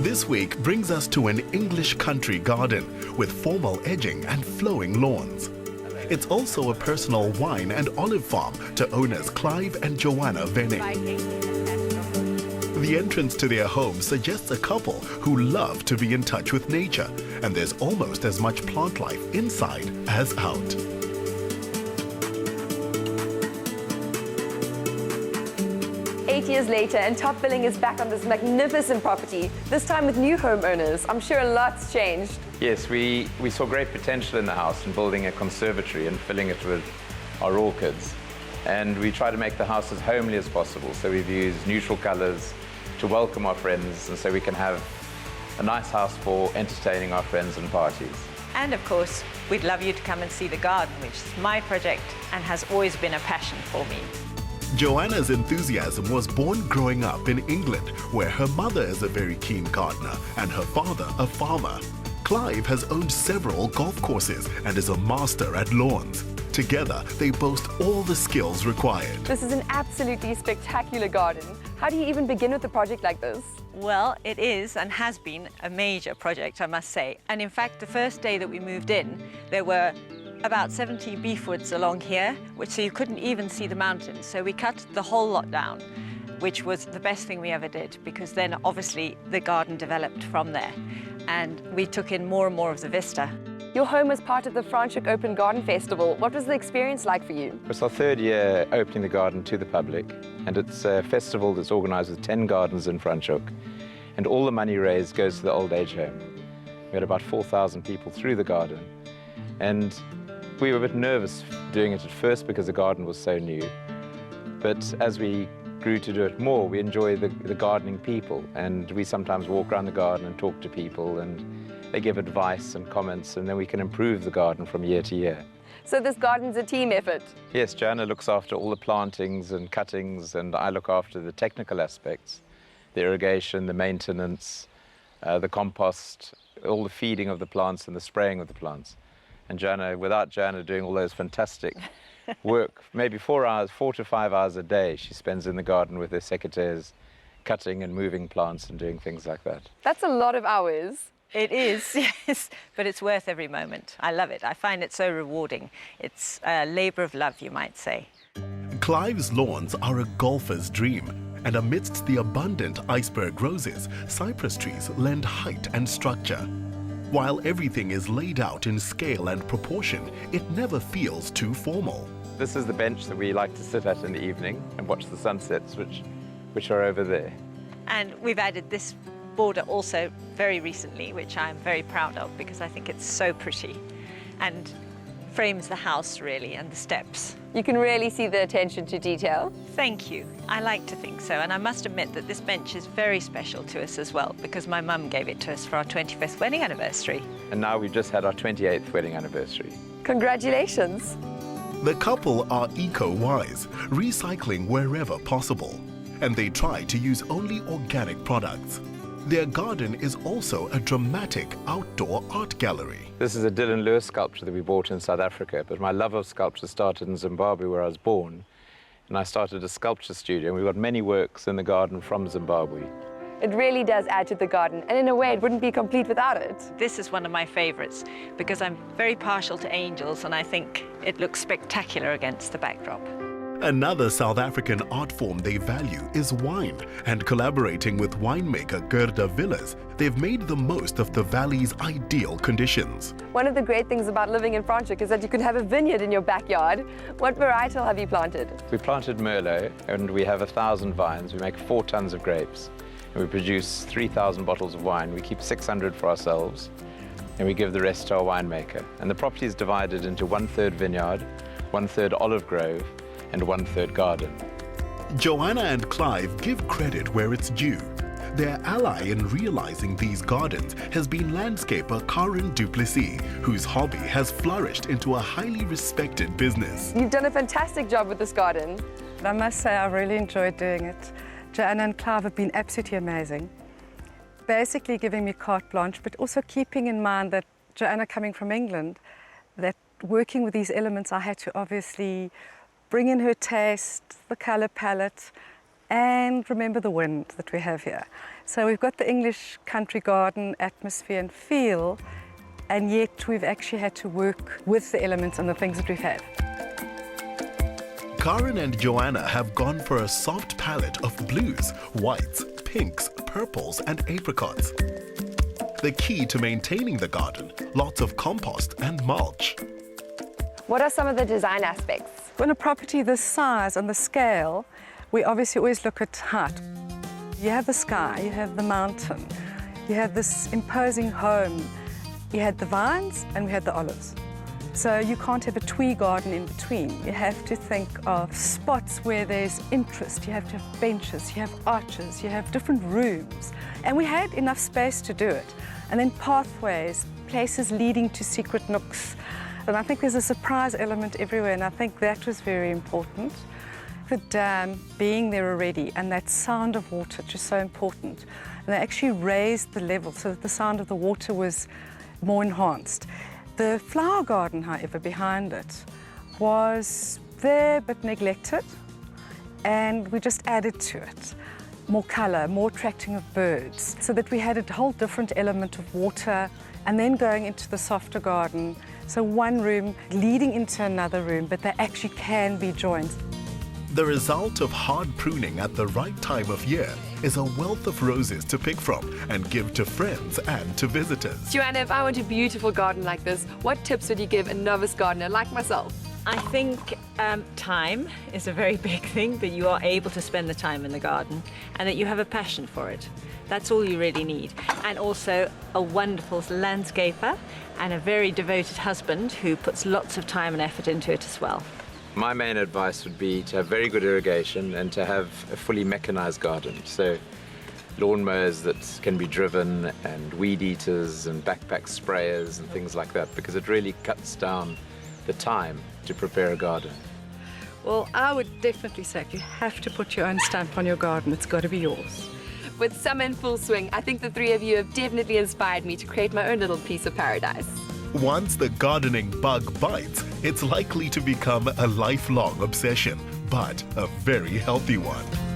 This week brings us to an English country garden with formal edging and flowing lawns. It's also a personal wine and olive farm to owners Clive and Joanna Venning. The entrance to their home suggests a couple who love to be in touch with nature, and there's almost as much plant life inside as out. 8 years later, and Top Billing is back on this magnificent property, this time with new homeowners. I'm sure a lot's changed. Yes, we saw great potential in the house in building a conservatory and filling it with our orchids. And we try to make the house as homely as possible. So we've used neutral colors to welcome our friends, and so we can have a nice house for entertaining our friends and parties. And of course, we'd love you to come and see the garden, which is my project and has always been a passion for me. Joanna's enthusiasm was born growing up in England, where her mother is a very keen gardener and her father a farmer. Clive has owned several golf courses and is a master at lawns. Together, they boast all the skills required. This is an absolutely spectacular garden. How do you even begin with a project like this? Well, it is and has been a major project, I must say. And in fact, the first day that we moved in, there were about 70 beefwoods along here, so you couldn't even see the mountains. So we cut the whole lot down, which was the best thing we ever did, because then obviously the garden developed from there. And we took in more and more of the vista. Your home was part of the Franschhoek Open Garden Festival. What was the experience like for you? It's our third year opening the garden to the public, and it's a festival that's organized with 10 gardens in Franschhoek, and all the money raised goes to the old age home. We had about 4,000 people through the garden, and we were a bit nervous doing it at first because the garden was so new, but as we grew to do it more, we enjoy the gardening people, and we sometimes walk around the garden and talk to people, and they give advice and comments, and then we can improve the garden from year to year. So this garden's a team effort? Yes, Joanna looks after all the plantings and cuttings, and I look after the technical aspects, the irrigation, the maintenance, the compost, all the feeding of the plants and the spraying of the plants. And Joanna, without Joanna doing all those fantastic work, maybe 4 to 5 hours a day she spends in the garden with her secretaries, cutting and moving plants and doing things like that. That's a lot of hours. It is, yes, but it's worth every moment. I love it. I find it so rewarding. It's a labor of love, you might say. Clive's lawns are a golfer's dream, and amidst the abundant iceberg roses, cypress trees lend height and structure. While everything is laid out in scale and proportion, it never feels too formal. This is the bench that we like to sit at in the evening and watch the sunsets, which are over there. And we've added this border also very recently, which I'm very proud of because I think it's so pretty and frames the house really and the steps. You can really see the attention to detail. Thank you. I like to think so, and I must admit that this bench is very special to us as well because my mum gave it to us for our 25th wedding anniversary. And now we've just had our 28th wedding anniversary. Congratulations. The couple are eco-wise, recycling wherever possible, and they try to use only organic products. Their garden is also a dramatic outdoor art gallery. This is a Dylan Lewis sculpture that we bought in South Africa, but my love of sculpture started in Zimbabwe, where I was born. And I started a sculpture studio, and we've got many works in the garden from Zimbabwe. It really does add to the garden, and in a way it wouldn't be complete without it. This is one of my favorites because I'm very partial to angels, and I think it looks spectacular against the backdrop. Another South African art form they value is wine, and collaborating with winemaker Gerda Villas, they've made the most of the valley's ideal conditions. One of the great things about living in Franschhoek is that you can have a vineyard in your backyard. What varietal have you planted? We planted Merlot, and we have 1,000 vines. We make 4 tons of grapes, and we produce 3,000 bottles of wine. We keep 600 for ourselves, and we give the rest to our winemaker. And the property is divided into 1/3 vineyard, 1/3 olive grove, and 1/3 garden. Joanna and Clive give credit where it's due. Their ally in realizing these gardens has been landscaper Karin du Plessis, whose hobby has flourished into a highly respected business. You've done a fantastic job with this garden. I must say I really enjoyed doing it. Joanna and Clive have been absolutely amazing. Basically giving me carte blanche, but also keeping in mind that Joanna coming from England, that working with these elements I had to obviously bring in her taste, the colour palette, and remember the wind that we have here. So we've got the English country garden atmosphere and feel, and yet we've actually had to work with the elements and the things that we've had. Karin and Joanna have gone for a soft palette of blues, whites, pinks, purples and apricots. The key to maintaining the garden, lots of compost and mulch. What are some of the design aspects? In a property this size and the scale, we obviously always look at height. You have the sky, you have the mountain, you have this imposing home. You had the vines and we had the olives. So you can't have a twee garden in between. You have to think of spots where there's interest. You have to have benches, you have arches, you have different rooms. And we had enough space to do it. And then pathways, places leading to secret nooks. And I think there's a surprise element everywhere, and I think that was very important. The dam being there already, and that sound of water, which is so important. And they actually raised the level so that the sound of the water was more enhanced. The flower garden, however, behind it was there but neglected, and we just added to it. More colour, more attracting of birds, so that we had a whole different element of water, and then going into the softer garden. So one room leading into another room, but they actually can be joined. The result of hard pruning at the right time of year is a wealth of roses to pick from and give to friends and to visitors. Joanna, if I want a beautiful garden like this, what tips would you give a novice gardener like myself? I think time is a very big thing, that you are able to spend the time in the garden and that you have a passion for it. That's all you really need. And also a wonderful landscaper and a very devoted husband who puts lots of time and effort into it as well. My main advice would be to have very good irrigation and to have a fully mechanized garden. So lawnmowers that can be driven and weed eaters and backpack sprayers and things like that, because it really cuts down the time to prepare a garden. Well, I would definitely say you have to put your own stamp on your garden. It's got to be yours. With summer in full swing, I think the three of you have definitely inspired me to create my own little piece of paradise. Once the gardening bug bites, it's likely to become a lifelong obsession, but a very healthy one.